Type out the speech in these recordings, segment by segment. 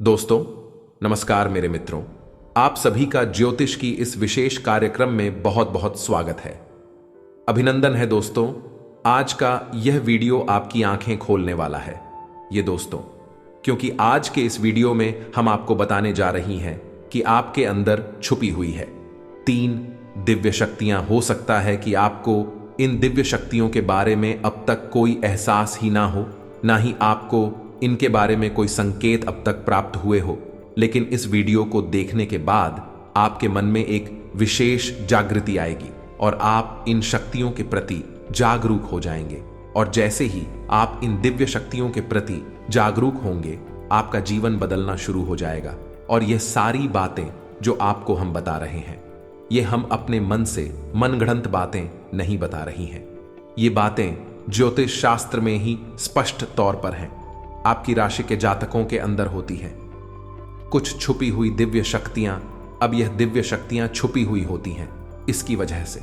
दोस्तों नमस्कार मेरे मित्रों, आप सभी का ज्योतिष की इस विशेष कार्यक्रम में बहुत बहुत स्वागत है। अभिनंदन है दोस्तों, आज का यह वीडियो आपकी आंखें खोलने वाला है। ये दोस्तों, क्योंकि आज के इस वीडियो में हम आपको बताने जा रही हैं कि आपके अंदर छुपी हुई है 3 दिव्य शक्तियां। हो सकता है कि आपको इन दिव्य शक्तियों के बारे में अब तक कोई एहसास ही ना हो, ना ही आपको इनके बारे में कोई संकेत अब तक प्राप्त हुए हो, लेकिन इस वीडियो को देखने के बाद आपके मन में एक विशेष जागृति आएगी और आप इन शक्तियों के प्रति जागरूक हो जाएंगे। और जैसे ही आप इन दिव्य शक्तियों के प्रति जागरूक होंगे, आपका जीवन बदलना शुरू हो जाएगा। और यह सारी बातें जो आपको हम बता रहे हैं, ये हम अपने मन से मनगढ़ंत बातें नहीं बता रही हैं। ये बातें ज्योतिष शास्त्र में ही स्पष्ट तौर पर हैं, आपकी राशि के जातकों के अंदर होती है कुछ छुपी हुई दिव्य शक्तियां। अब यह दिव्य शक्तियां छुपी हुई होती हैं, इसकी वजह से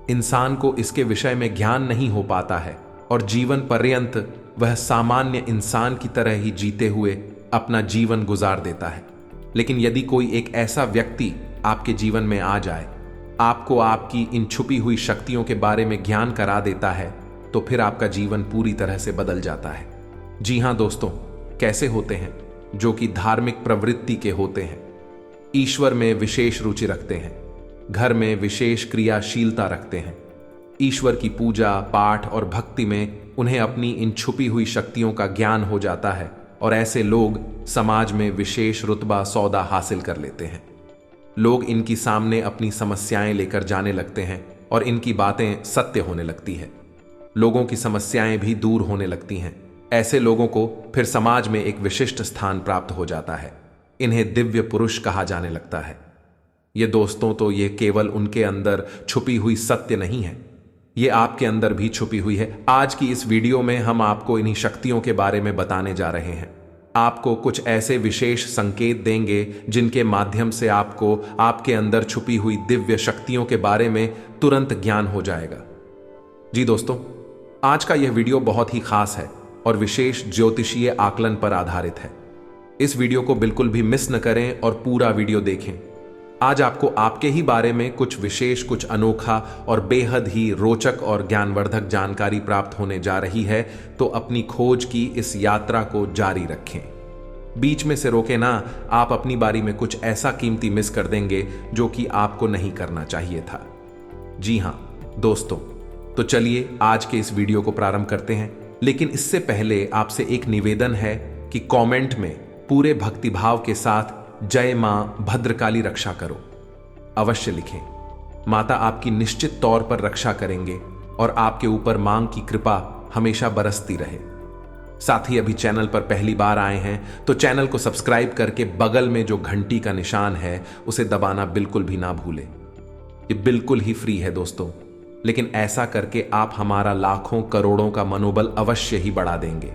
इंसान को इसके विषय में ज्ञान नहीं हो पाता है और जीवन पर्यंत वह सामान्य इंसान की तरह ही जीते हुए अपना जीवन गुजार देता है। लेकिन यदि कोई एक ऐसा व्यक्ति आपके जीवन में आ जाए, आपको आपकी इन छुपी हुई शक्तियों के बारे में ज्ञान करा देता है, तो फिर आपका जीवन पूरी तरह से बदल जाता है। जी हां दोस्तों, कैसे होते हैं? जो कि धार्मिक प्रवृत्ति के होते हैं, ईश्वर में विशेष रुचि रखते हैं, घर में विशेष क्रियाशीलता रखते हैं, ईश्वर की पूजा पाठ और भक्ति में उन्हें अपनी इन छुपी हुई शक्तियों का ज्ञान हो जाता है और ऐसे लोग समाज में विशेष रुतबा सौदा हासिल कर लेते हैं। लोग इनकी सामने अपनी समस्याएं लेकर जाने लगते हैं और इनकी बातें सत्य होने लगती है। लोगों की समस्याएं भी दूर होने लगती हैं। ऐसे लोगों को फिर समाज में एक विशिष्ट स्थान प्राप्त हो जाता है। इन्हें दिव्य पुरुष कहा जाने लगता है। ये दोस्तों, तो ये केवल उनके अंदर छुपी हुई सत्य नहीं है, ये आपके अंदर भी छुपी हुई है। आज की इस वीडियो में हम आपको इन्हीं शक्तियों के बारे में बताने जा रहे हैं। आपको कुछ ऐसे विशेष संकेत देंगे जिनके माध्यम से आपको आपके अंदर छुपी हुई दिव्य शक्तियों के बारे में तुरंत ज्ञान हो जाएगा। जी दोस्तों, आज का यह वीडियो बहुत ही खास है और विशेष ज्योतिषीय आकलन पर आधारित है। इस वीडियो को बिल्कुल भी मिस न करें और पूरा वीडियो देखें। आज आपको आपके ही बारे में कुछ विशेष, कुछ अनोखा और बेहद ही रोचक और ज्ञानवर्धक जानकारी प्राप्त होने जा रही है। तो अपनी खोज की इस यात्रा को जारी रखें, बीच में से रोके ना। आप अपनी बारी में कुछ ऐसा कीमती मिस कर देंगे जो कि आपको नहीं करना चाहिए था। जी हां दोस्तों, तो चलिए आज के इस वीडियो को प्रारंभ करते हैं। लेकिन इससे पहले आपसे एक निवेदन है कि कमेंट में पूरे भक्तिभाव के साथ जय मां भद्रकाली रक्षा करो अवश्य लिखें। माता आपकी निश्चित तौर पर रक्षा करेंगे और आपके ऊपर मां की कृपा हमेशा बरसती रहे। साथ ही अभी चैनल पर पहली बार आए हैं तो चैनल को सब्सक्राइब करके बगल में जो घंटी का निशान है उसे दबाना बिल्कुल भी ना भूलें। ये बिल्कुल ही फ्री है दोस्तों, लेकिन ऐसा करके आप हमारा लाखों करोड़ों का मनोबल अवश्य ही बढ़ा देंगे।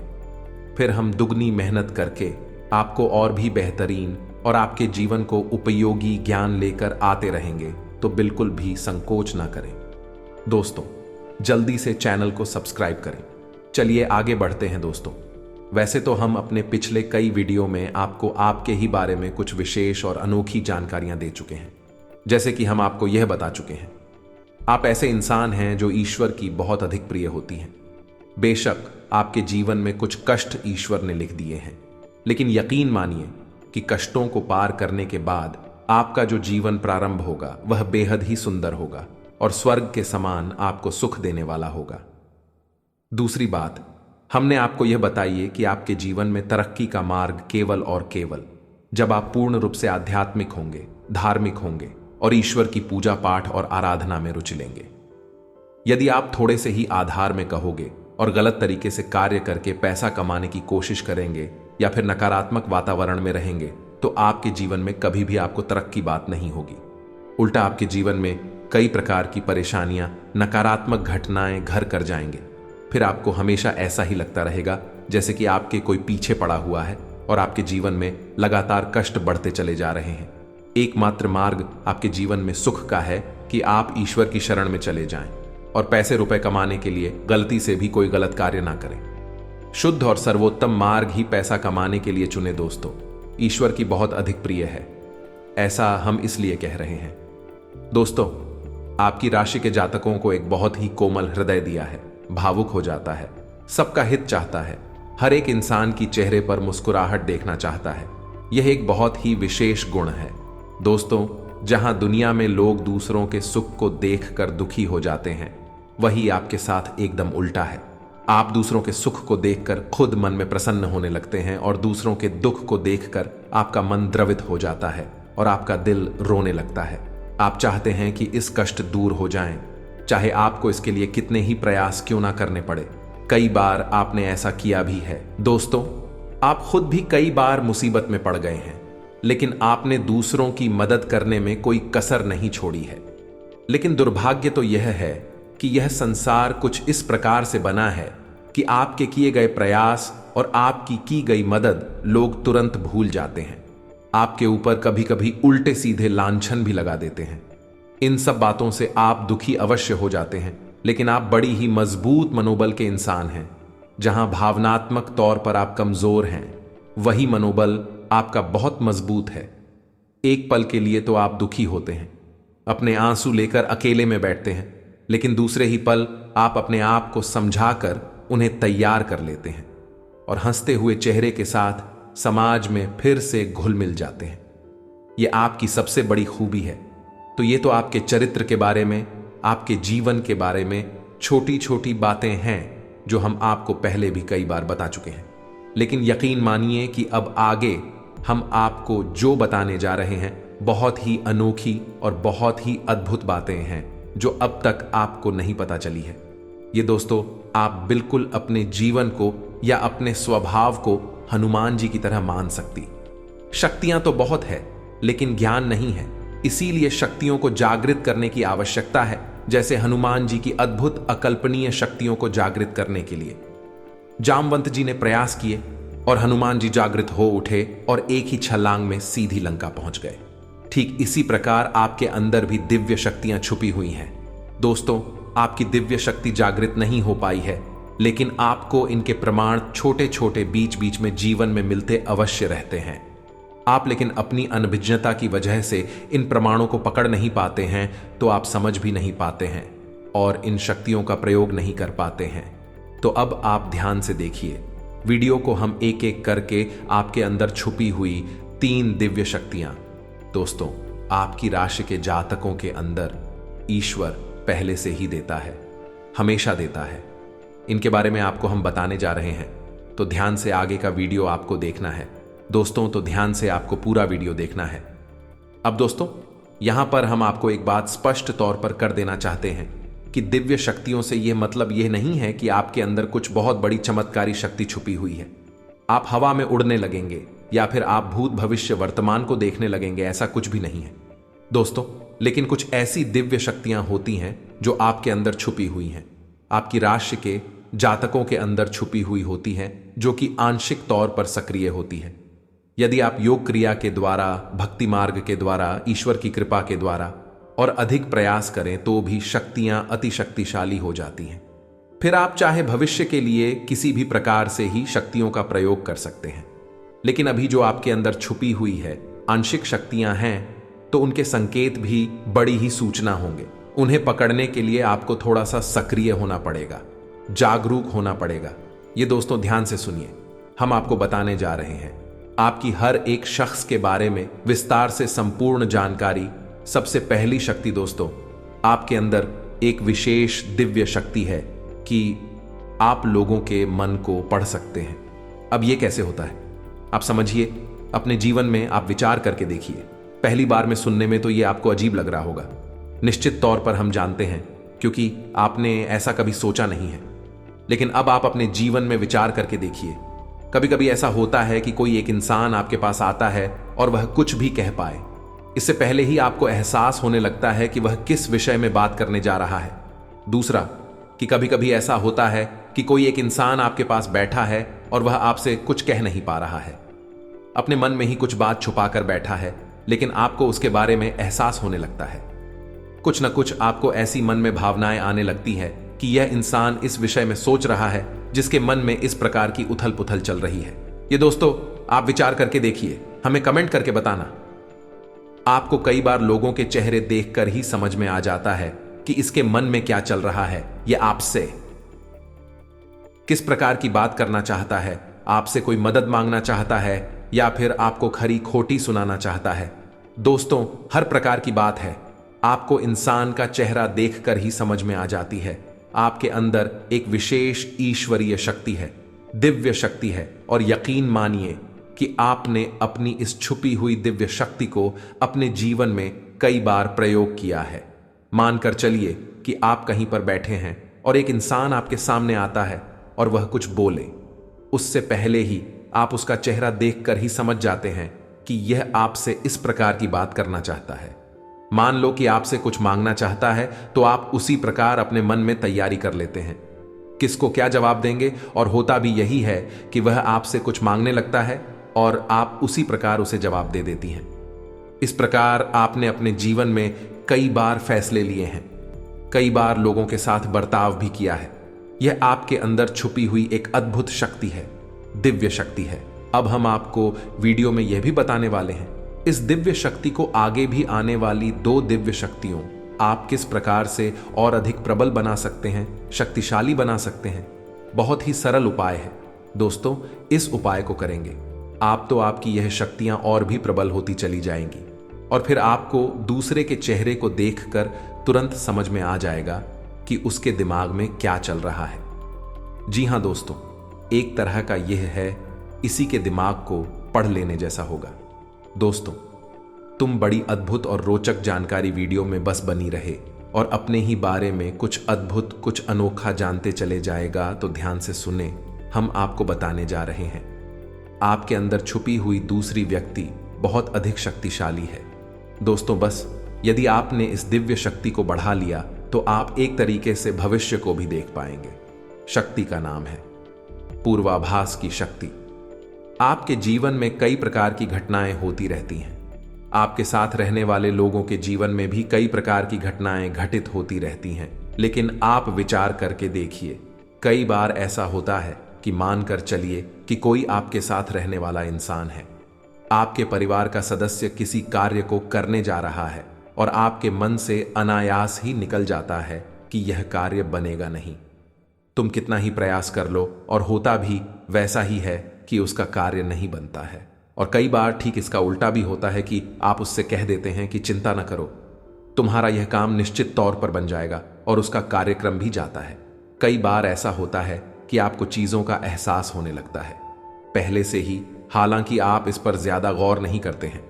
फिर हम दुगनी मेहनत करके आपको और भी बेहतरीन और आपके जीवन को उपयोगी ज्ञान लेकर आते रहेंगे। तो बिल्कुल भी संकोच ना करें दोस्तों, जल्दी से चैनल को सब्सक्राइब करें। चलिए आगे बढ़ते हैं दोस्तों। वैसे तो हम अपने पिछले कई वीडियो में आपको आपके ही बारे में कुछ विशेष और अनोखी जानकारियां दे चुके हैं। जैसे कि हम आपको यह बता चुके हैं, आप ऐसे इंसान हैं जो ईश्वर की बहुत अधिक प्रिय होती हैं। बेशक आपके जीवन में कुछ कष्ट ईश्वर ने लिख दिए हैं, लेकिन यकीन मानिए कि कष्टों को पार करने के बाद आपका जो जीवन प्रारंभ होगा वह बेहद ही सुंदर होगा और स्वर्ग के समान आपको सुख देने वाला होगा। दूसरी बात, हमने आपको यह बताइए कि आपके जीवन में तरक्की का मार्ग केवल और केवल जब आप पूर्ण रूप से आध्यात्मिक होंगे, धार्मिक होंगे और ईश्वर की पूजा पाठ और आराधना में रुचि लेंगे। यदि आप थोड़े से ही आधार में कहोगे और गलत तरीके से कार्य करके पैसा कमाने की कोशिश करेंगे या फिर नकारात्मक वातावरण में रहेंगे, तो आपके जीवन में कभी भी आपको तरक्की बात नहीं होगी। उल्टा आपके जीवन में कई प्रकार की परेशानियां, नकारात्मक घटनाएं घर कर जाएंगे। फिर आपको हमेशा ऐसा ही लगता रहेगा जैसे कि आपके कोई पीछे पड़ा हुआ है और आपके जीवन में लगातार कष्ट बढ़ते चले जा रहे हैं। एकमात्र मार्ग आपके जीवन में सुख का है कि आप ईश्वर की शरण में चले जाएं और पैसे रुपए कमाने के लिए गलती से भी कोई गलत कार्य ना करें। शुद्ध और सर्वोत्तम मार्ग ही पैसा कमाने के लिए चुने दोस्तों। ईश्वर की बहुत अधिक प्रिय है। ऐसा हम इसलिए कह रहे हैं। दोस्तों, आपकी राशि के जातकों को एक बहुत ही कोमल हृदय दिया है, भावुक हो जाता है, सबका हित चाहता है, हर एक इंसान की चेहरे पर मुस्कुराहट देखना चाहता है। यह एक बहुत ही विशेष गुण है। दोस्तों, जहां दुनिया में लोग दूसरों के सुख को देखकर दुखी हो जाते हैं, वही आपके साथ एकदम उल्टा है। आप दूसरों के सुख को देखकर खुद मन में प्रसन्न होने लगते हैं और दूसरों के दुख को देखकर आपका मन द्रवित हो जाता है और आपका दिल रोने लगता है। आप चाहते हैं कि इस कष्ट दूर हो जाएं, चाहे आपको इसके लिए कितने ही प्रयास क्यों ना करने पड़े। कई बार आपने ऐसा किया भी है। दोस्तों, आप खुद भी कई बार मुसीबत में पड़ गए हैं, लेकिन आपने दूसरों की मदद करने में कोई कसर नहीं छोड़ी है। लेकिन दुर्भाग्य तो यह है कि यह संसार कुछ इस प्रकार से बना है कि आपके किए गए प्रयास और आपकी की गई मदद लोग तुरंत भूल जाते हैं। आपके ऊपर कभी कभी उल्टे सीधे लांछन भी लगा देते हैं। इन सब बातों से आप दुखी अवश्य हो जाते हैं, लेकिन आप बड़ी ही मजबूत मनोबल के इंसान हैं। जहां भावनात्मक तौर पर आप कमजोर हैं, वही मनोबल आपका बहुत मजबूत है। एक पल के लिए तो आप दुखी होते हैं, अपने आंसू लेकर अकेले में बैठते हैं, लेकिन दूसरे ही पल आप अपने आप को समझाकर उन्हें तैयार कर लेते हैं और हंसते हुए चेहरे के साथ समाज में फिर से घुल मिल जाते हैं। यह आपकी सबसे बड़ी खूबी है। तो ये तो आपके चरित्र के बारे में, आपके जीवन के बारे में छोटी छोटी बातें हैं जो हम आपको पहले भी कई बार बता चुके हैं। लेकिन यकीन मानिए कि अब आगे हम आपको जो बताने जा रहे हैं बहुत ही अनोखी और बहुत ही अद्भुत बातें हैं जो अब तक आपको नहीं पता चली है। ये दोस्तों, आप बिल्कुल अपने जीवन को या अपने स्वभाव को हनुमान जी की तरह मान सकती। शक्तियां तो बहुत है, लेकिन ज्ञान नहीं है। इसीलिए शक्तियों को जागृत करने की आवश्यकता है, जैसे हनुमान जी की अद्भुत अकल्पनीय शक्तियों को जागृत करने के लिए जामवंत जी ने प्रयास किए और हनुमान जी जागृत हो उठे और एक ही छलांग में सीधी लंका पहुंच गए। ठीक इसी प्रकार आपके अंदर भी दिव्य शक्तियां छुपी हुई हैं। दोस्तों, आपकी दिव्य शक्ति जागृत नहीं हो पाई है, लेकिन आपको इनके प्रमाण छोटे छोटे बीच बीच में जीवन में मिलते अवश्य रहते हैं। आप लेकिन अपनी अनभिज्ञता की वजह से इन प्रमाणों को पकड़ नहीं पाते हैं, तो आप समझ भी नहीं पाते हैं और इन शक्तियों का प्रयोग नहीं कर पाते हैं। तो अब आप ध्यान से देखिए, वीडियो को हम एक एक करके आपके अंदर छुपी हुई 3 दिव्य शक्तियां। दोस्तों, आपकी राशि के जातकों के अंदर ईश्वर पहले से ही देता है, हमेशा देता है। इनके बारे में आपको हम बताने जा रहे हैं, तो ध्यान से आगे का वीडियो आपको देखना है। दोस्तों, तो ध्यान से आपको पूरा वीडियो देखना है। अब दोस्तों, यहां पर हम आपको एक बात स्पष्ट तौर पर कर देना चाहते हैं कि दिव्य शक्तियों से यह मतलब यह नहीं है कि आपके अंदर कुछ बहुत बड़ी चमत्कारी शक्ति छुपी हुई है। आप हवा में उड़ने लगेंगे या फिर आप भूत भविष्य वर्तमान को देखने लगेंगे, ऐसा कुछ भी नहीं है दोस्तों। लेकिन कुछ ऐसी दिव्य शक्तियां होती हैं जो आपके अंदर छुपी हुई हैं, आपकी राशि के जातकों के अंदर छुपी हुई होती हैं, जो कि आंशिक तौर पर सक्रिय होती है। यदि आप योग क्रिया के द्वारा, भक्ति मार्ग के द्वारा, ईश्वर की कृपा के द्वारा और अधिक प्रयास करें तो भी शक्तियां अति शक्तिशाली हो जाती हैं। फिर आप चाहे भविष्य के लिए किसी भी प्रकार से ही शक्तियों का प्रयोग कर सकते हैं। लेकिन अभी जो आपके अंदर छुपी हुई है आंशिक शक्तियां हैं, तो उनके संकेत भी बड़ी ही सूचना होंगे। उन्हें पकड़ने के लिए आपको थोड़ा सा सक्रिय होना पड़ेगा, जागरूक होना पड़ेगा। ये दोस्तों ध्यान से सुनिए, हम आपको बताने जा रहे हैं आपकी हर एक शख्स के बारे में विस्तार से संपूर्ण जानकारी। सबसे पहली शक्ति दोस्तों, आपके अंदर एक विशेष दिव्य शक्ति है कि आप लोगों के मन को पढ़ सकते हैं। अब यह कैसे होता है आप समझिए, अपने जीवन में आप विचार करके देखिए। पहली बार में सुनने में तो यह आपको अजीब लग रहा होगा, निश्चित तौर पर हम जानते हैं, क्योंकि आपने ऐसा कभी सोचा नहीं है। लेकिन अब आप अपने जीवन में विचार करके देखिए। कभी कभी ऐसा होता है कि कोई एक इंसान आपके पास आता है और वह कुछ भी कह पाए, इससे पहले ही आपको एहसास होने लगता है कि वह किस विषय में बात करने जा रहा है। दूसरा, कि कभी कभी ऐसा होता है कि कोई एक इंसान आपके पास बैठा है और वह आपसे कुछ कह नहीं पा रहा है, अपने मन में ही कुछ बात छुपाकर बैठा है, लेकिन आपको उसके बारे में एहसास होने लगता है। कुछ न कुछ आपको ऐसी मन में भावनाएं आने लगती है कि यह इंसान इस विषय में सोच रहा है जिसके मन में इस प्रकार की उथल पुथल चल रही है। ये दोस्तों, आप विचार करके देखिए, हमें कमेंट करके बताना। आपको कई बार लोगों के चेहरे देखकर ही समझ में आ जाता है कि इसके मन में क्या चल रहा है, यह आपसे किस प्रकार की बात करना चाहता है, आपसे कोई मदद मांगना चाहता है या फिर आपको खरी खोटी सुनाना चाहता है। दोस्तों, हर प्रकार की बात है आपको इंसान का चेहरा देखकर ही समझ में आ जाती है। आपके अंदर एक विशेष ईश्वरीय शक्ति है, दिव्य शक्ति है, और यकीन मानिए कि आपने अपनी इस छुपी हुई दिव्य शक्ति को अपने जीवन में कई बार प्रयोग किया है। मानकर चलिए कि आप कहीं पर बैठे हैं और एक इंसान आपके सामने आता है और वह कुछ बोले, उससे पहले ही आप उसका चेहरा देखकर ही समझ जाते हैं कि यह आपसे इस प्रकार की बात करना चाहता है। मान लो कि आपसे कुछ मांगना चाहता है तो आप उसी प्रकार अपने मन में तैयारी कर लेते हैं किसको क्या जवाब देंगे, और होता भी यही है कि वह आपसे कुछ मांगने लगता है और आप उसी प्रकार उसे जवाब दे देती हैं। इस प्रकार आपने अपने जीवन में कई बार फैसले लिए हैं, कई बार लोगों के साथ बर्ताव भी किया है। यह आपके अंदर छुपी हुई एक अद्भुत शक्ति है, दिव्य शक्ति है। अब हम आपको वीडियो में यह भी बताने वाले हैं इस दिव्य शक्ति को आगे भी आने वाली 2 दिव्य शक्तियों आप किस प्रकार से और अधिक प्रबल बना सकते हैं, शक्तिशाली बना सकते हैं। बहुत ही सरल उपाय है दोस्तों, इस उपाय को करेंगे आप तो आपकी यह शक्तियां और भी प्रबल होती चली जाएंगी और फिर आपको दूसरे के चेहरे को देखकर तुरंत समझ में आ जाएगा कि उसके दिमाग में क्या चल रहा है। जी हां दोस्तों, एक तरह का यह है इसी के दिमाग को पढ़ लेने जैसा होगा। दोस्तों, तुम बड़ी अद्भुत और रोचक जानकारी वीडियो में बस बनी रहे और अपने ही बारे में कुछ अद्भुत, कुछ अनोखा जानते चले जाएगा तो ध्यान से सुने। हम आपको बताने जा रहे हैं आपके अंदर छुपी हुई दूसरी व्यक्ति बहुत अधिक शक्तिशाली है। दोस्तों, बस यदि आपने इस दिव्य शक्ति को बढ़ा लिया तो आप एक तरीके से भविष्य को भी देख पाएंगे। शक्ति का नाम है पूर्वाभास की शक्ति। आपके जीवन में कई प्रकार की घटनाएं होती रहती हैं। आपके साथ रहने वाले लोगों के जीवन में भी कई प्रकार की घटनाएं घटित होती रहती हैं, लेकिन आप विचार करके देखिए, कई बार ऐसा होता है कि मानकर चलिए कि कोई आपके साथ रहने वाला इंसान है, आपके परिवार का सदस्य किसी कार्य को करने जा रहा है और आपके मन से अनायास ही निकल जाता है कि यह कार्य बनेगा नहीं। तुम कितना ही प्रयास कर लो और होता भी वैसा ही है कि उसका कार्य नहीं बनता है। और कई बार ठीक इसका उल्टा भी होता है कि आप उससे कह देते हैं कि चिंता न करो, तुम्हारा यह काम निश्चित तौर पर बन जाएगा, और उसका कार्यक्रम भी जाता है। कई बार ऐसा होता है कि आपको चीजों का एहसास होने लगता है पहले से ही, हालांकि आप इस पर ज्यादा गौर नहीं करते हैं।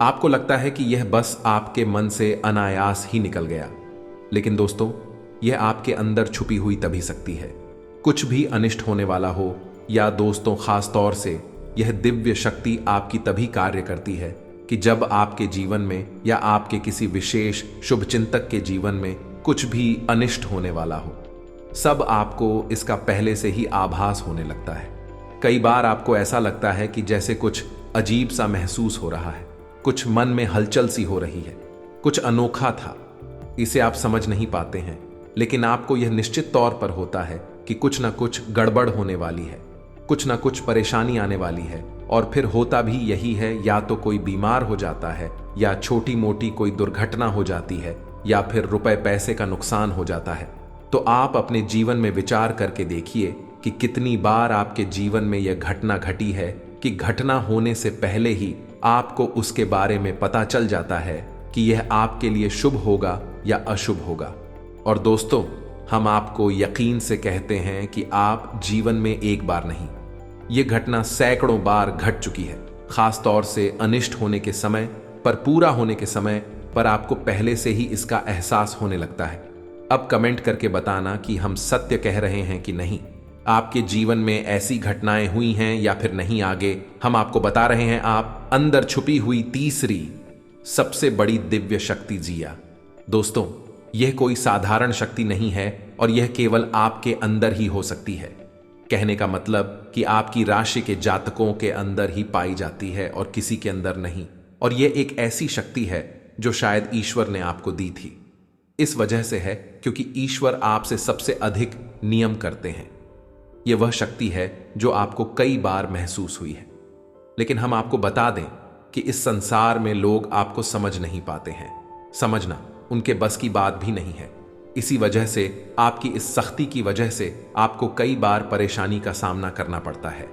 आपको लगता है कि यह बस आपके मन से अनायास ही निकल गया, लेकिन दोस्तों, यह आपके अंदर छुपी हुई तभी शक्ति है। कुछ भी अनिष्ट होने वाला हो या दोस्तों, खास तौर से यह दिव्य शक्ति आपकी तभी कार्य करती है कि जब आपके जीवन में या आपके किसी विशेष शुभचिंतक के जीवन में कुछ भी अनिष्ट होने वाला हो। सब आपको इसका पहले से ही आभास होने लगता है। कई बार आपको ऐसा लगता है कि जैसे कुछ अजीब सा महसूस हो रहा है, कुछ मन में हलचल सी हो रही है, कुछ अनोखा था। इसे आप समझ नहीं पाते हैं, लेकिन आपको यह निश्चित तौर पर होता है कि कुछ ना कुछ गड़बड़ होने वाली है, कुछ ना कुछ परेशानी आने वाली है। और फिर होता भी यही है, या तो कोई बीमार हो जाता है, या छोटी मोटी कोई दुर्घटना हो जाती है, या फिर रुपए पैसे का नुकसान हो जाता है। तो आप अपने जीवन में विचार करके देखिए कि कितनी बार आपके जीवन में यह घटना घटी है कि घटना होने से पहले ही आपको उसके बारे में पता चल जाता है कि यह आपके लिए शुभ होगा या अशुभ होगा। और दोस्तों, हम आपको यकीन से कहते हैं कि आप जीवन में एक बार नहीं, यह घटना सैकड़ों बार घट चुकी है। खास तौर से अनिष्ट होने के समय पर, पूरा होने के समय पर आपको पहले से ही इसका एहसास होने लगता है। अब कमेंट करके बताना कि हम सत्य कह रहे हैं कि नहीं। आपके जीवन में ऐसी घटनाएं हुई हैं या फिर नहीं, आगे हम आपको बता रहे हैं। आप अंदर छुपी हुई तीसरी सबसे बड़ी दिव्य शक्ति जिया। दोस्तों, यह कोई साधारण शक्ति नहीं है और यह केवल आपके अंदर ही हो सकती है। कहने का मतलब कि आपकी राशि के जातकों के अंदर ही पाई जाती है और किसी के अंदर नहीं। और यह एक ऐसी शक्ति है जो शायद ईश्वर ने आपको दी थी। इस वजह से है क्योंकि ईश्वर आपसे सबसे अधिक नियम करते हैं। यह वह शक्ति है जो आपको कई बार महसूस हुई है। लेकिन हम आपको बता दें कि इस संसार में लोग आपको समझ नहीं पाते हैं। समझना उनके बस की बात भी नहीं है। इसी वजह से आपकी इस सख्ती की वजह से आपको कई बार परेशानी का सामना करना पड़ता है।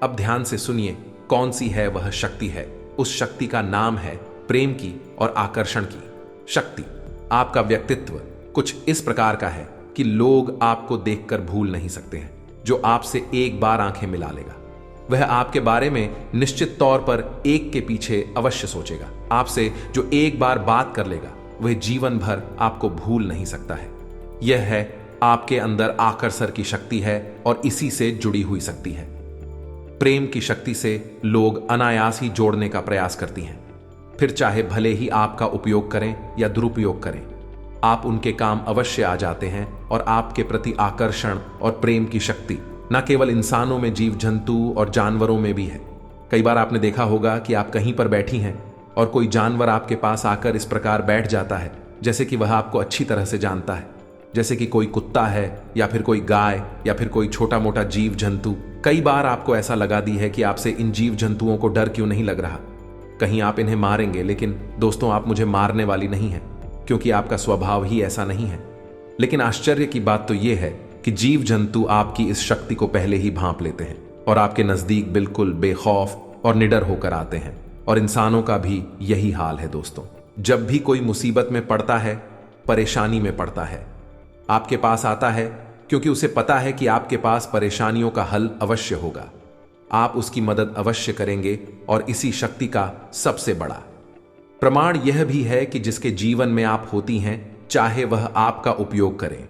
अब ध्यान से सुनिए, कौन सी है वह शक्ति है। उस शक्ति का नाम है प्रेम की और आकर्षण की शक्ति। आपका व्यक्तित्व कुछ इस प्रकार का है कि लोग आपको देखकर भूल नहीं सकते हैं। जो आपसे एक बार आंखें मिला लेगा वह आपके बारे में निश्चित तौर पर एक के पीछे अवश्य सोचेगा। आपसे जो एक बार बात कर लेगा वह जीवन भर आपको भूल नहीं सकता है। यह है आपके अंदर आकर्षण की शक्ति है और इसी से जुड़ी हुई शक्ति है। प्रेम की शक्ति से लोग अनायास ही जोड़ने का प्रयास करती हैं, फिर चाहे भले ही आपका उपयोग करें या दुरुपयोग करें, आप उनके काम अवश्य आ जाते हैं। और आपके प्रति आकर्षण और प्रेम की शक्ति न केवल इंसानों में, जीव जंतु और जानवरों में भी है। कई बार आपने देखा होगा कि आप कहीं पर बैठी हैं और कोई जानवर आपके पास आकर इस प्रकार बैठ जाता है जैसे कि वह आपको अच्छी तरह से जानता है। जैसे कि कोई कुत्ता है या फिर कोई गाय या फिर कोई छोटा मोटा जीव जंतु। कई बार आपको ऐसा लगा दी है कि आपसे इन जीव जंतुओं को डर क्यों नहीं लग रहा, कहीं आप इन्हें मारेंगे। लेकिन दोस्तों, आप मुझे मारने वाली नहीं हैं, क्योंकि आपका स्वभाव ही ऐसा नहीं है। लेकिन आश्चर्य की बात तो यह है कि जीव जंतु आपकी इस शक्ति को पहले ही भांप लेते हैं और आपके नजदीक बिल्कुल बेखौफ और निडर होकर आते हैं। और इंसानों का भी यही हाल है दोस्तों। जब भी कोई मुसीबत में पड़ता है, परेशानी में पड़ता है, आपके पास आता है क्योंकि उसे पता है कि आपके पास परेशानियों का हल अवश्य होगा। आप उसकी मदद अवश्य करेंगे। और इसी शक्ति का सबसे बड़ा प्रमाण यह भी है कि जिसके जीवन में आप होती हैं, चाहे वह आपका उपयोग करें,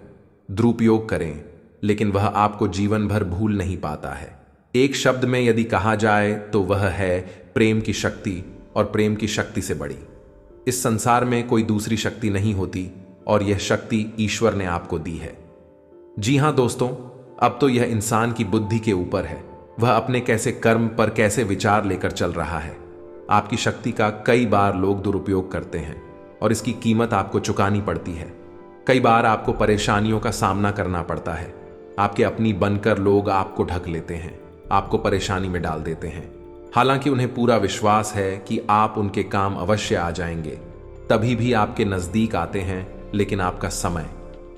दुरुपयोग करें, लेकिन वह आपको जीवन भर भूल नहीं पाता है। एक शब्द में यदि कहा जाए तो वह है प्रेम की शक्ति। और प्रेम की शक्ति से बड़ी इस संसार में कोई दूसरी शक्ति नहीं होती, और यह शक्ति ईश्वर ने आपको दी है। जी हां दोस्तों, अब तो यह इंसान की बुद्धि के ऊपर है, वह अपने कैसे कर्म पर कैसे विचार लेकर चल रहा है। आपकी शक्ति का कई बार लोग दुरुपयोग करते हैं और इसकी कीमत आपको चुकानी पड़ती है। कई बार आपको परेशानियों का सामना करना पड़ता है। आपके अपनी बनकर लोग आपको ढक लेते हैं, आपको परेशानी में डाल देते हैं। हालांकि उन्हें पूरा विश्वास है कि आप उनके काम अवश्य आ जाएंगे, तभी भी आपके नजदीक आते हैं। लेकिन आपका समय,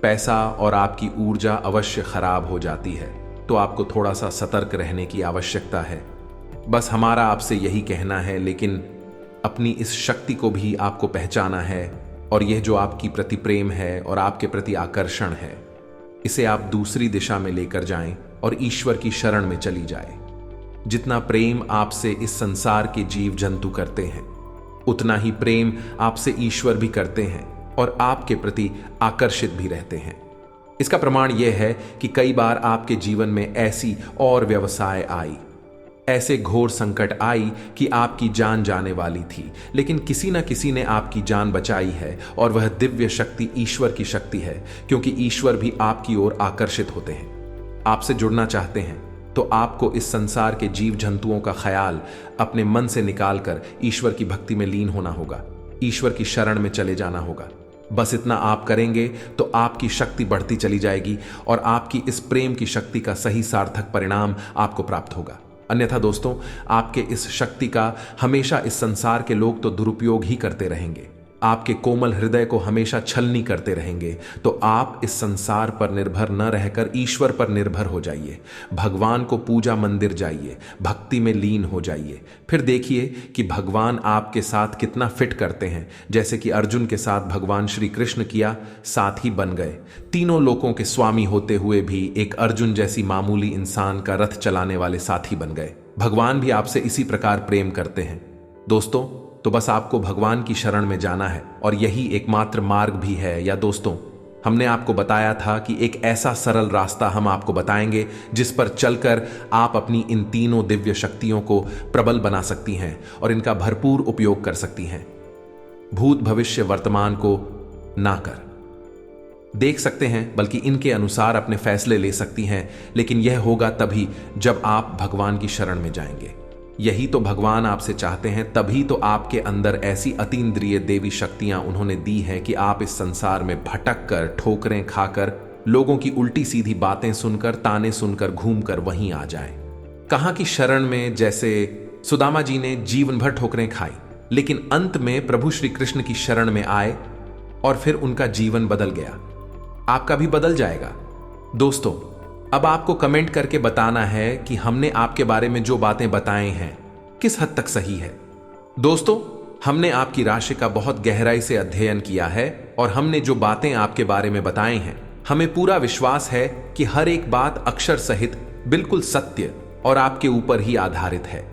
पैसा और आपकी ऊर्जा अवश्य खराब हो जाती है। तो आपको थोड़ा सा सतर्क रहने की आवश्यकता है। बस हमारा आपसे यही कहना है। लेकिन अपनी इस शक्ति को भी आपको पहचाना है, और यह जो आपकी प्रति प्रेम है और आपके प्रति आकर्षण है, इसे आप दूसरी दिशा में लेकर जाएं और ईश्वर की शरण में चली जाए। जितना प्रेम आपसे इस संसार के जीव जंतु करते हैं, उतना ही प्रेम आपसे ईश्वर भी करते हैं और आपके प्रति आकर्षित भी रहते हैं। इसका प्रमाण यह है कि कई बार आपके जीवन में ऐसी और व्यवसाय आई, ऐसे घोर संकट आई कि आपकी जान जाने वाली थी, लेकिन किसी न किसी ने आपकी जान बचाई है। और वह दिव्य शक्ति ईश्वर की शक्ति है, क्योंकि ईश्वर भी आपकी ओर आकर्षित होते हैं। आपसे जुड़ना चाहते हैं तो आपको इस संसार के जीव जंतुओं का ख्याल अपने मन से निकालकर ईश्वर की भक्ति में लीन होना होगा, ईश्वर की शरण में चले जाना होगा। बस इतना आप करेंगे तो आपकी शक्ति बढ़ती चली जाएगी और आपकी इस प्रेम की शक्ति का सही सार्थक परिणाम आपको प्राप्त होगा। अन्यथा दोस्तों, आपके इस शक्ति का हमेशा इस संसार के लोग तो दुरुपयोग ही करते रहेंगे, आपके कोमल हृदय को हमेशा छलनी करते रहेंगे। तो आप इस संसार पर निर्भर न रहकर ईश्वर पर निर्भर हो जाइए। भगवान को पूजा मंदिर जाइए, भक्ति में लीन हो जाइए। फिर देखिए कि भगवान आपके साथ कितना फिट करते हैं। जैसे कि अर्जुन के साथ भगवान श्री कृष्ण किया, साथ ही बन गए। तीनों लोकों के स्वामी होते हुए भी एक अर्जुन जैसी मामूली इंसान का रथ चलाने वाले साथी बन गए। भगवान भी आपसे इसी प्रकार प्रेम करते हैं दोस्तों। तो बस आपको भगवान की शरण में जाना है, और यही एकमात्र मार्ग भी है। या दोस्तों, हमने आपको बताया था कि एक ऐसा सरल रास्ता हम आपको बताएंगे जिस पर चलकर आप अपनी इन तीनों दिव्य शक्तियों को प्रबल बना सकती हैं और इनका भरपूर उपयोग कर सकती हैं। भूत, भविष्य, वर्तमान को ना कर देख सकते हैं, बल्कि इनके अनुसार अपने फैसले ले सकती हैं। लेकिन यह होगा तभी जब आप भगवान की शरण में जाएंगे। यही तो भगवान आपसे चाहते हैं। तभी तो आपके अंदर ऐसी अतीन्द्रिय देवी शक्तियां उन्होंने दी हैं कि आप इस संसार में भटक कर, ठोकरें खाकर, लोगों की उल्टी सीधी बातें सुनकर, ताने सुनकर, घूमकर वहीं आ जाएं। कहां की शरण में? जैसे सुदामा जी ने जीवन भर ठोकरें खाई, लेकिन अंत में प्रभु श्री कृष्ण की शरण में आए और फिर उनका जीवन बदल गया। आपका भी बदल जाएगा। दोस्तों, अब आपको कमेंट करके बताना है कि हमने आपके बारे में जो बातें बताई हैं किस हद तक सही है। दोस्तों, हमने आपकी राशि का बहुत गहराई से अध्ययन किया है और हमने जो बातें आपके बारे में बताई हैं, हमें पूरा विश्वास है कि हर एक बात अक्षर सहित बिल्कुल सत्य और आपके ऊपर ही आधारित है।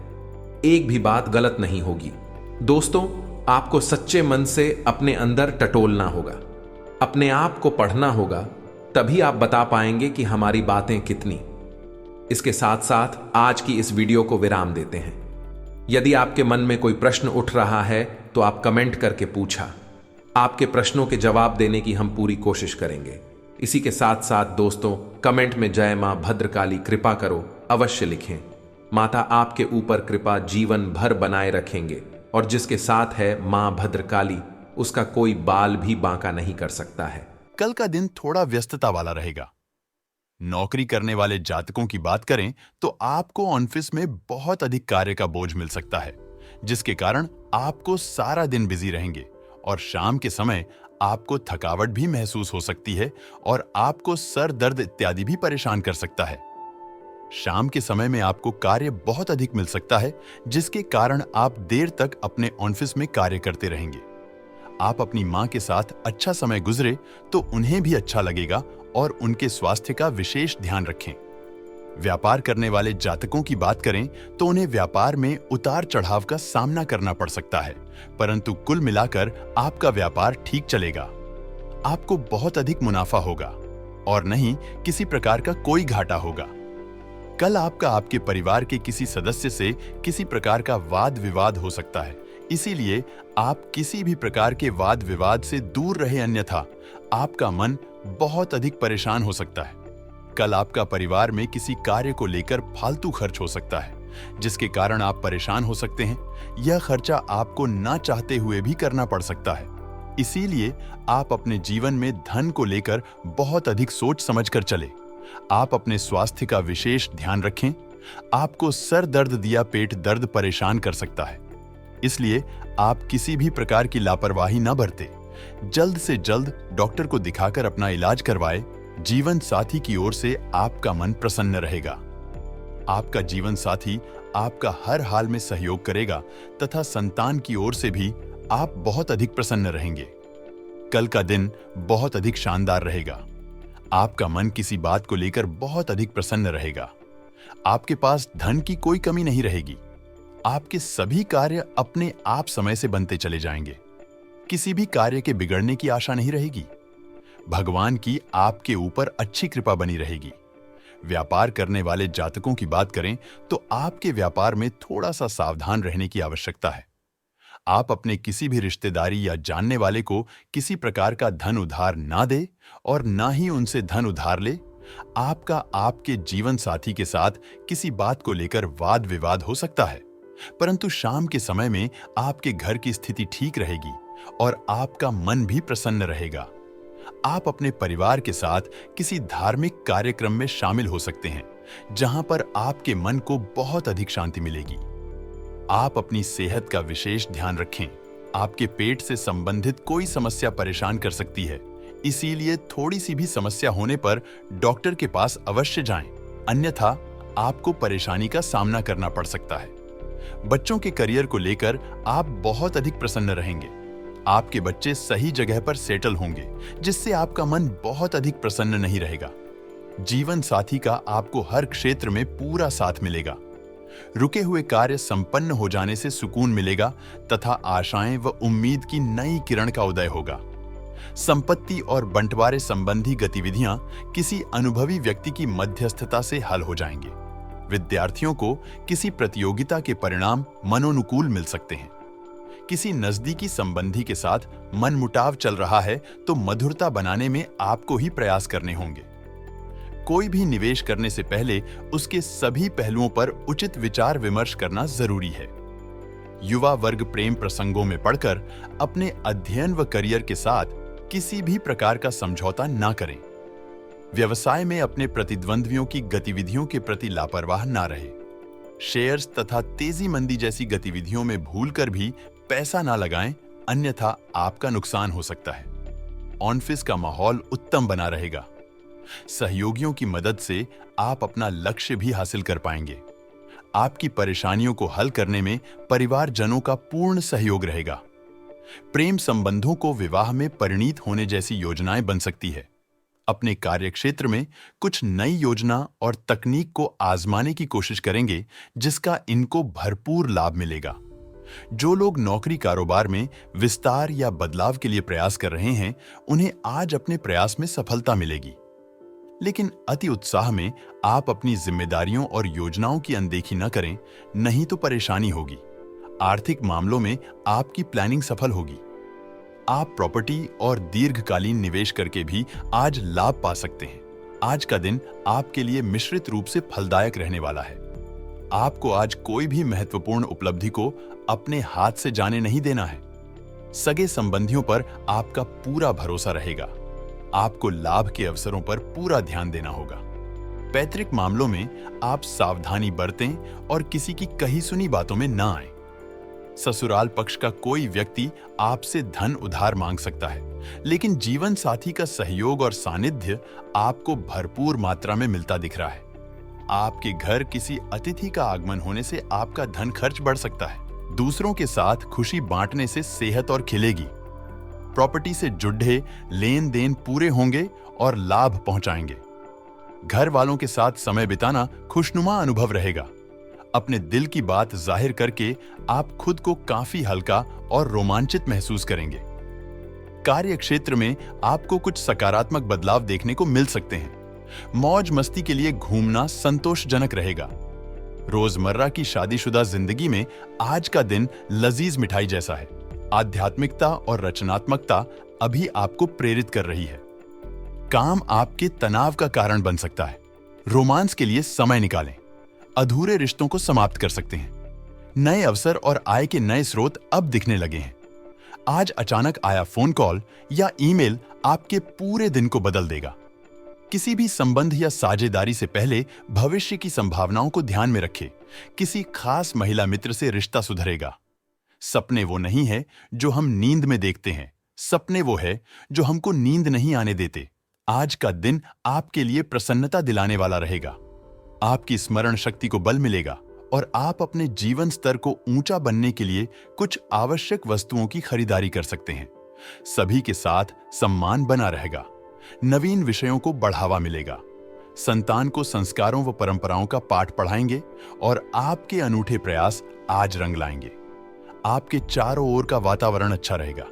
एक भी बात गलत नहीं होगी। दोस्तों, आपको सच्चे मन से अपने अंदर टटोलना होगा, अपने आप को पढ़ना होगा, तभी आप बता पाएंगे कि हमारी बातें कितनी। इसके साथ साथ आज की इस वीडियो को विराम देते हैं। यदि आपके मन में कोई प्रश्न उठ रहा है तो आप कमेंट करके पूछा। आपके प्रश्नों के जवाब देने की हम पूरी कोशिश करेंगे। इसी के साथ साथ दोस्तों, कमेंट में जय मां भद्रकाली कृपा करो अवश्य लिखें। माता आपके ऊपर कृपा जीवन भर बनाए रखेंगे और जिसके साथ है मां भद्रकाली, उसका कोई बाल भी बांका नहीं कर सकता है। कल का दिन थोड़ा व्यस्तता वाला रहेगा। नौकरी करने वाले जातकों की बात करें तो आपको ऑफिस में बहुत अधिक कार्य का बोझ मिल सकता है, जिसके कारण आपको सारा दिन बिजी रहेंगे और शाम के समय आपको थकावट भी महसूस हो सकती है और आपको सर दर्द इत्यादि भी परेशान कर सकता है। शाम के समय में आपको कार्य बहुत अधिक मिल सकता है, जिसके कारण आप देर तक अपने ऑफिस में कार्य करते रहेंगे। आप अपनी मां के साथ अच्छा समय गुजरे तो उन्हें भी अच्छा लगेगा और उनके स्वास्थ्य का विशेष ध्यान रखें। व्यापार करने वाले जातकों की बात करें तो उन्हें व्यापार में उतार चढ़ाव का सामना करना पड़ सकता है, परंतु कुल मिलाकर आपका व्यापार ठीक चलेगा। आपको बहुत अधिक मुनाफा होगा और नहीं किसी प्रकार का कोई घाटा होगा। कल आपका आपके परिवार के किसी सदस्य से किसी प्रकार का वाद विवाद हो सकता है, इसीलिए आप किसी भी प्रकार के वाद विवाद से दूर रहे, अन्यथा आपका मन बहुत अधिक परेशान हो सकता है। कल आपका परिवार में किसी कार्य को लेकर फालतू खर्च हो सकता है, जिसके कारण आप परेशान हो सकते हैं। यह खर्चा आपको ना चाहते हुए भी करना पड़ सकता है, इसीलिए आप अपने जीवन में धन को लेकर बहुत अधिक सोच समझकर चले। आप अपने स्वास्थ्य का विशेष ध्यान रखें। आपको सर दर्द दिया पेट दर्द परेशान कर सकता है, इसलिए आप किसी भी प्रकार की लापरवाही न बरतें। जल्द से जल्द डॉक्टर को दिखाकर अपना इलाज करवाएं। जीवन साथी की ओर से आपका मन प्रसन्न रहेगा। आपका जीवन साथी आपका हर हाल में सहयोग करेगा तथा संतान की ओर से भी आप बहुत अधिक प्रसन्न रहेंगे। कल का दिन बहुत अधिक शानदार रहेगा। आपका मन किसी बात को लेकर बहुत अधिक प्रसन्न रहेगा। आपके पास धन की कोई कमी नहीं रहेगी। आपके सभी कार्य अपने आप समय से बनते चले जाएंगे। किसी भी कार्य के बिगड़ने की आशा नहीं रहेगी। भगवान की आपके ऊपर अच्छी कृपा बनी रहेगी। व्यापार करने वाले जातकों की बात करें तो आपके व्यापार में थोड़ा सा सावधान रहने की आवश्यकता है। आप अपने किसी भी रिश्तेदारी या जानने वाले को किसी प्रकार का धन उधार ना दे और ना ही उनसे धन उधार ले। आपका आपके जीवन साथी के साथ किसी बात को लेकर वाद विवाद हो सकता है, परंतु शाम के समय में आपके घर की स्थिति ठीक रहेगी और आपका मन भी प्रसन्न रहेगा। आप अपने परिवार के साथ किसी धार्मिक कार्यक्रम में शामिल हो सकते हैं, जहां पर आपके मन को बहुत अधिक शांति मिलेगी। आप अपनी सेहत का विशेष ध्यान रखें। आपके पेट से संबंधित कोई समस्या परेशान कर सकती है, इसीलिए थोड़ी सी भी समस्या होने पर डॉक्टर के पास अवश्य जाएं, अन्यथा आपको परेशानी का सामना करना पड़ सकता है। बच्चों के करियर को लेकर आप बहुत अधिक प्रसन्न रहेंगे। आपके बच्चे सही जगह पर सेटल होंगे, जिससे आपका मन बहुत अधिक प्रसन्न नहीं रहेगा। जीवन साथी का आपको हर क्षेत्र में पूरा साथ मिलेगा। रुके हुए कार्य संपन्न हो जाने से सुकून मिलेगा तथा आशाएं व उम्मीद की नई किरण का उदय होगा। संपत्ति और बंटवारे संबंधी गतिविधियां किसी अनुभवी व्यक्ति की मध्यस्थता से हल हो जाएंगे। विद्यार्थियों को किसी प्रतियोगिता के परिणाम मनोनुकूल मिल सकते हैं। किसी नजदीकी संबंधी के साथ मनमुटाव चल रहा है तो मधुरता बनाने में आपको ही प्रयास करने होंगे। कोई भी निवेश करने से पहले उसके सभी पहलुओं पर उचित विचार विमर्श करना जरूरी है। युवा वर्ग प्रेम प्रसंगों में पड़कर अपने अध्ययन व करियर के साथ किसी भी प्रकार का समझौता ना करें। व्यवसाय में अपने प्रतिद्वंद्वियों की गतिविधियों के प्रति लापरवाह ना रहे। शेयर्स तथा तेजी मंदी जैसी गतिविधियों में भूलकर भी पैसा ना लगाएं, अन्यथा आपका नुकसान हो सकता है। ऑफिस का माहौल उत्तम बना रहेगा। सहयोगियों की मदद से आप अपना लक्ष्य भी हासिल कर पाएंगे। आपकी परेशानियों को हल करने में परिवारजनों का पूर्ण सहयोग रहेगा। प्रेम संबंधों को विवाह में परिणीत होने जैसी योजनाएं बन सकती है। अपने कार्यक्षेत्र में कुछ नई योजना और तकनीक को आजमाने की कोशिश करेंगे, जिसका इनको भरपूर लाभ मिलेगा। जो लोग नौकरी कारोबार में विस्तार या बदलाव के लिए प्रयास कर रहे हैं, उन्हें आज अपने प्रयास में सफलता मिलेगी। लेकिन अति उत्साह में आप अपनी जिम्मेदारियों और योजनाओं की अनदेखी न करें, नहीं तो परेशानी होगी। आर्थिक मामलों में आपकी प्लानिंग सफल होगी। आप प्रॉपर्टी और दीर्घकालीन निवेश करके भी आज लाभ पा सकते हैं। आज का दिन आपके लिए मिश्रित रूप से फलदायक रहने वाला है। आपको आज कोई भी महत्वपूर्ण उपलब्धि को अपने हाथ से जाने नहीं देना है। सगे संबंधियों पर आपका पूरा भरोसा रहेगा। आपको लाभ के अवसरों पर पूरा ध्यान देना होगा। पैतृक मामलों में आप सावधानी बरतें और किसी की कही सुनी बातों में ना आएं। ससुराल पक्ष का कोई व्यक्ति आपसे धन उधार मांग सकता है, लेकिन जीवन साथी का सहयोग और सानिध्य आपको भरपूर मात्रा में मिलता दिख रहा है। आपके घर किसी अतिथि का आगमन होने से आपका धन खर्च बढ़ सकता है। दूसरों के साथ खुशी बांटने से सेहत और खिलेगी। प्रॉपर्टी से जुड़े लेन देन पूरे होंगे और लाभ पहुंचाएंगे। घर वालों के साथ समय बिताना खुशनुमा अनुभव रहेगा। अपने दिल की बात जाहिर करके आप खुद को काफी हल्का और रोमांचित महसूस करेंगे। कार्य क्षेत्र में आपको कुछ सकारात्मक बदलाव देखने को मिल सकते हैं। मौज मस्ती के लिए घूमना संतोषजनक रहेगा। रोजमर्रा की शादीशुदा जिंदगी में आज का दिन लजीज मिठाई जैसा है। आध्यात्मिकता और रचनात्मकता अभी आपको प्रेरित कर रही है। काम आपके तनाव का कारण बन सकता है। रोमांस के लिए समय निकालें। अधूरे रिश्तों को समाप्त कर सकते हैं। नए अवसर और आय के नए स्रोत अब दिखने लगे हैं। आज अचानक आया फोन कॉल या ईमेल आपके पूरे दिन को बदल देगा। किसी भी संबंध या साझेदारी से पहले भविष्य की संभावनाओं को ध्यान में रखें। किसी खास महिला मित्र से रिश्ता सुधरेगा। सपने वो नहीं है जो हम नींद में देखते हैं, सपने वो है जो हमको नींद नहीं आने देते। आज का दिन आपके लिए प्रसन्नता दिलाने वाला रहेगा। आपकी स्मरण शक्ति को बल मिलेगा और आप अपने जीवन स्तर को ऊंचा बनने के लिए कुछ आवश्यक वस्तुओं की खरीदारी कर सकते हैं। सभी के साथ सम्मान बना रहेगा। नवीन विषयों को बढ़ावा मिलेगा। संतान को संस्कारों व परंपराओं का पाठ पढ़ाएंगे और आपके अनूठे प्रयास आज रंग लाएंगे। आपके चारों ओर का वातावरण अच्छा रहेगा।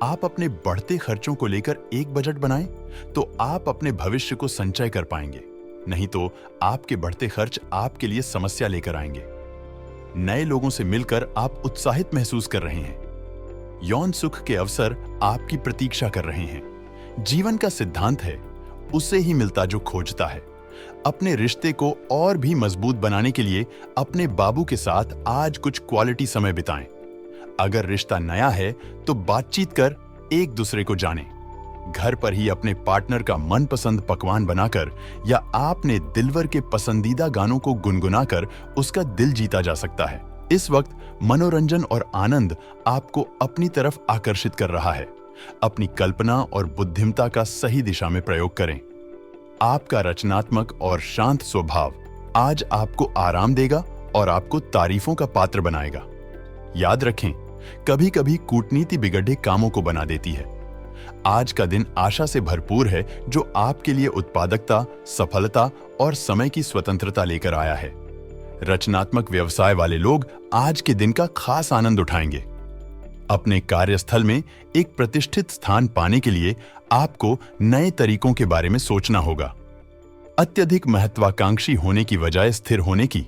आप अपने बढ़ते खर्चों को लेकर एक बजट बनाएं तो आप अपने भविष्य को संचय कर पाएंगे, नहीं तो आपके बढ़ते खर्च आपके लिए समस्या लेकर आएंगे। नए लोगों से मिलकर आप उत्साहित महसूस कर रहे हैं। यौन सुख के अवसर आपकी प्रतीक्षा कर रहे हैं। जीवन का सिद्धांत है, उसे ही मिलता जो खोजता है। अपने रिश्ते को और भी मजबूत बनाने के लिए अपने बाबू के साथ आज कुछ क्वालिटी समय बिताएं। अगर रिश्ता नया है तो बातचीत कर एक दूसरे को जानें। घर पर ही अपने पार्टनर का मनपसंद पकवान बनाकर या आपने दिलवर के पसंदीदा गानों को गुनगुनाकर उसका दिल जीता जा सकता है। इस वक्त मनोरंजन और आनंद आपको अपनी तरफ आकर्षित कर रहा है। अपनी कल्पना और बुद्धिमत्ता का सही दिशा में प्रयोग करें। आपका रचनात्मक और शांत स्वभाव आज आपको आराम देगा और आपको तारीफों का पात्र बनाएगा। याद रखें, कभी-कभी कूटनीति बिगड़े कामों को बना देती है। आज का दिन आशा से भरपूर है जो आपके लिए उत्पादकता, सफलता और समय की स्वतंत्रता लेकर आया है। रचनात्मक व्यवसाय वाले लोग आज के दिन का खास आनंद उठाएंगे। अपने कार्यस्थल में एक प्रतिष्ठित स्थान पाने के लिए आपको नए तरीकों के बारे में सोचना होगा। अत्यधिक महत्वाकांक्षी होने की बजाय स्थिर होने की